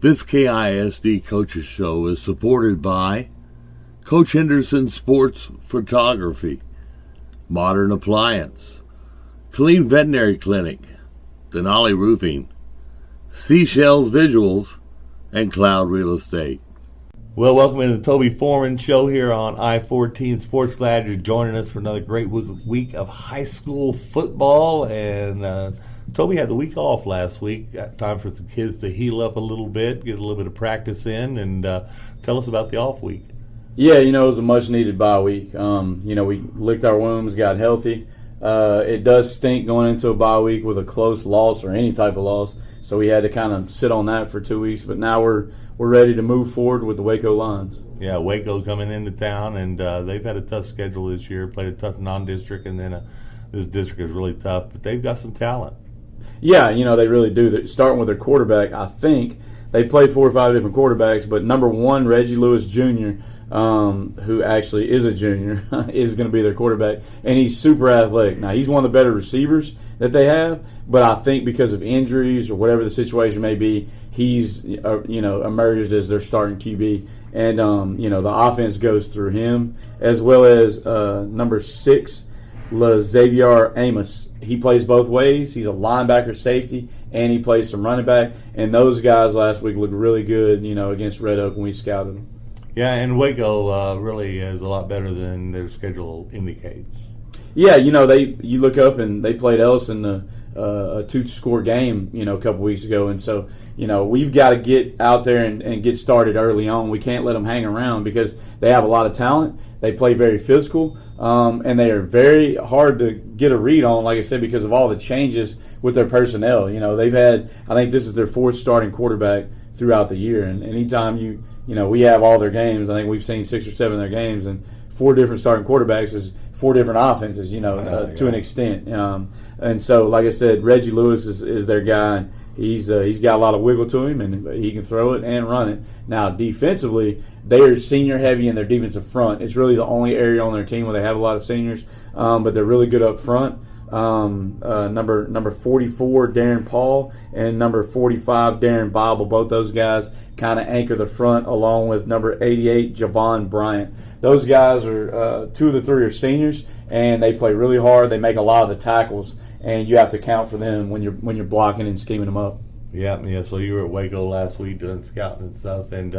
This KISD Coaches Show is supported by Coach Henderson Sports Photography, Modern Appliance, Killeen Veterinary Clinic, Denali Roofing, CChelles Visuals, and Cloud Real Estate. Well, welcome to the Toby Foreman Show here on I-14 Sports. Glad you're joining us for another great week of high school football. And Toby had the week off last week. Got time for some kids to heal up a little bit, get a little bit of practice in, and tell us about the off week. Yeah, it was a much-needed bye week. We licked our wounds, got healthy. It does stink going into a bye week with a close loss or any type of loss, so we had to kind of sit on that for 2 weeks. But now we're ready to move forward with the Waco Lions. Yeah, Waco coming into town, and they've had a tough schedule this year. Played a tough non-district, and then this district is really tough. But they've got some talent. Yeah, they really do. They're starting with their quarterback, I think. They played 4 or 5 different quarterbacks, but number one, Reggie Lewis Jr., who actually is a junior, is going to be their quarterback, and he's super athletic. Now, he's one of the better receivers that they have, but I think because of injuries or whatever the situation may be, he's emerged as their starting QB. And, the offense goes through him, as well as number 6, Xavier Amos. He plays both ways. He's a linebacker safety, and he plays some running back. And those guys last week looked really good, against Red Oak when we scouted them. Yeah, and Waco really is a lot better than their schedule indicates. Yeah, you look up and they played Ellison a 2-score game, a couple weeks ago. And so, we've got to get out there and get started early on. We can't let them hang around because they have a lot of talent. They play very physical, and they are very hard to get a read on, like I said, because of all the changes with their personnel. They've had, I think this is their 4th starting quarterback throughout the year. And anytime we have all their games, I think we've seen 6 or 7 of their games, and 4 different starting quarterbacks is 4 different offenses, to an extent. And so, like I said, Reggie Lewis is their guy. And he's got a lot of wiggle to him, and he can throw it and run it. Now, defensively, they are senior heavy in their defensive front. It's really the only area on their team where they have a lot of seniors, but they're really good up front. Number 44, Darren Paul, and number 45, Darren Bible. Both those guys kind of anchor the front, along with number 88, Javon Bryant. Those guys are 2 of the 3 are seniors, and they play really hard. They make a lot of the tackles, and you have to count for them when you're blocking and scheming them up. Yeah. So you were at Waco last week doing scouting and stuff, and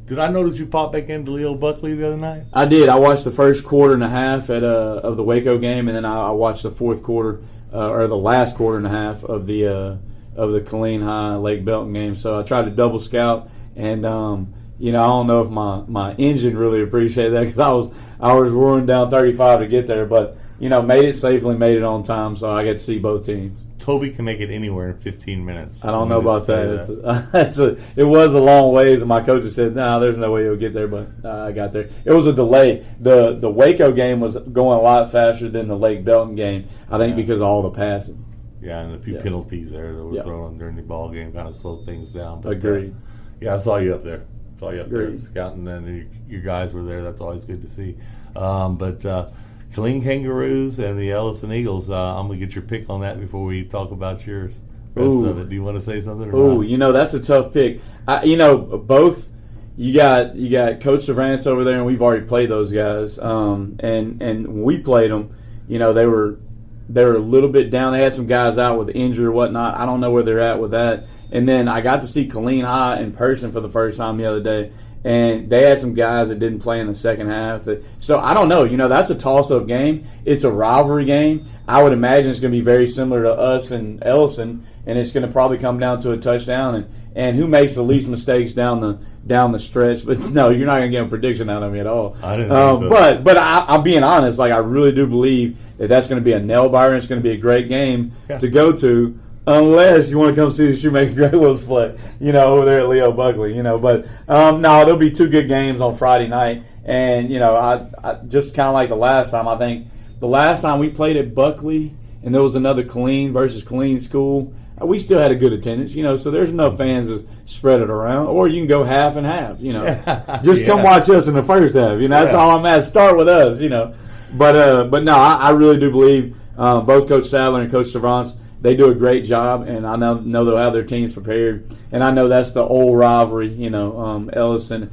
did I notice you popped back into Leo Buckley the other night? I did. I watched the first quarter and a half of the Waco game, and then I watched the fourth quarter or the last quarter and a half of the Killeen High Lake Belton game. So I tried to double scout, and I don't know if my engine really appreciated that because I was roaring down 35 to get there, but made it safely, made it on time, so I got to see both teams. Toby can make it anywhere in 15 minutes. I don't know about that. It was a long ways, and my coach said, "No, there's no way he'll get there," but I got there. It was a delay. The Waco game was going a lot faster than the Lake Belton game, I think, because of all the passing. Yeah, and a few penalties there that were thrown during the ball game kind of slowed things down. But, agreed. I saw you up there. Agreed. Scouting, and your guys were there. That's always good to see. Killeen Kangaroos and the Ellison Eagles. I'm gonna get your pick on that before we talk about yours. Rest of it. Do you want to say something? That's a tough pick. Both. You got Coach Savance over there, and we've already played those guys. And when we played them, they were a little bit down. They had some guys out with injury or whatnot. I don't know where they're at with that. And then I got to see Killeen High in person for the first time the other day. And they had some guys that didn't play in the second half. So I don't know. That's a toss-up game. It's a rivalry game. I would imagine it's going to be very similar to us and Ellison, and it's going to probably come down to a touchdown. And who makes the least mistakes down the stretch? But no, you're not going to get a prediction out of me at all. I didn't think so. But I'm being honest. Like, I really do believe that's going to be a nail-biter. It's going to be a great game to go to. Unless you want to come see the Shoemaker Great Wolves play, over there at Leo Buckley, But no, there'll be 2 good games on Friday night. And, I just kind of like the last time. I think the last time we played at Buckley and there was another Killeen versus Killeen school, we still had a good attendance, so there's enough fans to spread it around. Or you can go half and half, Just come watch us in the first half, That's all I'm at. Start with us, But no, I really do believe both Coach Sadler and Coach Savance they do a great job, and I know they'll have their teams prepared. And I know that's the old rivalry, Ellison.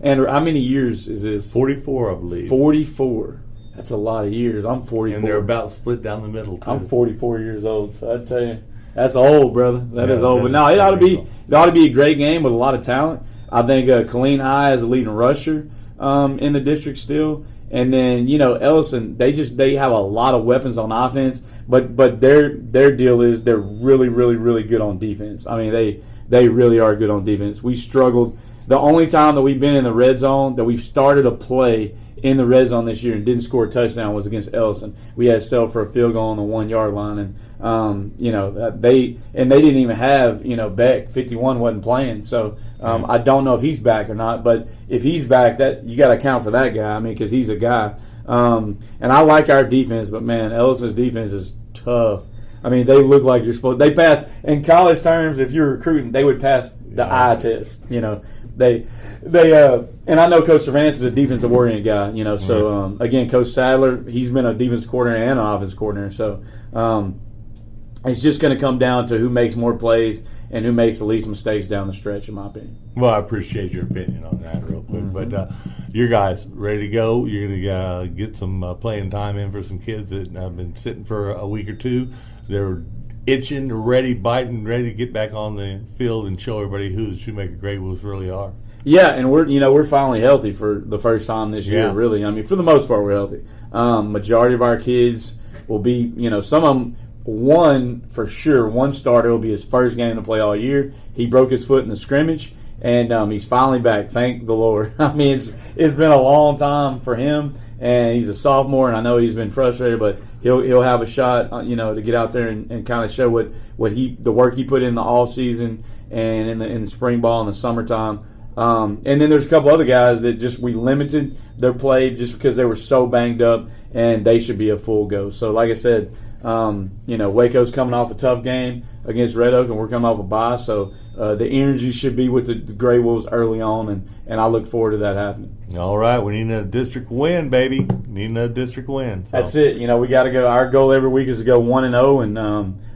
Andrew, how many years is this? 44, I believe. 44. That's a lot of years. I'm 44. And they're about split down the middle, too. I'm 44 years old, so I tell you, that's old, brother. That is old. But no, it ought to be a great game with a lot of talent. I think Killeen High is a leading rusher in the district still. And then, Ellison, they have a lot of weapons on offense, but their deal is they're really, really, really good on defense. I mean, they really are good on defense. We struggled. The only time that we've been in the red zone, that we've started a play in the red zone this year and didn't score a touchdown, was against Ellison. We had to settle for a field goal on the 1 yard line, and they didn't even have Beck. 51 wasn't playing, so I don't know if he's back or not. But if he's back, that you got to account for that guy. I mean, because he's a guy. And I like our defense, but man, Ellison's defense is tough. I mean, they look like you're supposed. They pass in college terms. If you're recruiting, they would pass the eye test. And I know Coach Cervantes is a defensive oriented guy. So again, Coach Sadler, he's been a defense coordinator and an offense coordinator. So it's just going to come down to who makes more plays and who makes the least mistakes down the stretch, in my opinion. Well, I appreciate your opinion on that real quick. Mm-hmm. But your guys ready to go? You're going to get some playing time in for some kids that have been sitting for a week or two. They're itching, ready, biting, ready to get back on the field and show everybody who the Shoemaker Grey Wolves really are. Yeah, and we're finally healthy for the first time this year, really. I mean, for the most part, we're healthy. Majority of our kids will be, some of them, one starter will be his first game to play all year. He broke his foot in the scrimmage, and he's finally back. Thank the Lord. I mean, it's been a long time for him, and he's a sophomore, and I know he's been frustrated, but he'll have a shot, to get out there and kind of show the work he put in the off season and in the spring ball and the summertime. And then there's a couple other guys that we limited their play just because they were so banged up, and they should be a full go. So, like I said, Waco's coming off a tough game against Red Oak, and we're coming off a bye. So the energy should be with the Grey Wolves early on, and I look forward to that happening. All right, we need a district win, baby. Need another district win. So. That's it. We got to go. Our goal every week is to go 1-0, and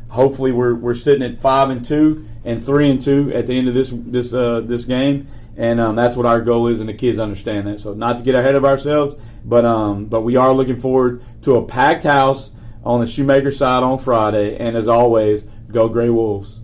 hopefully we're sitting at 5-2 and 3-2 at the end of this game. And that's what our goal is, and the kids understand that. So not to get ahead of ourselves, but we are looking forward to a packed house on the Shoemaker side on Friday. And as always, go Grey Wolves.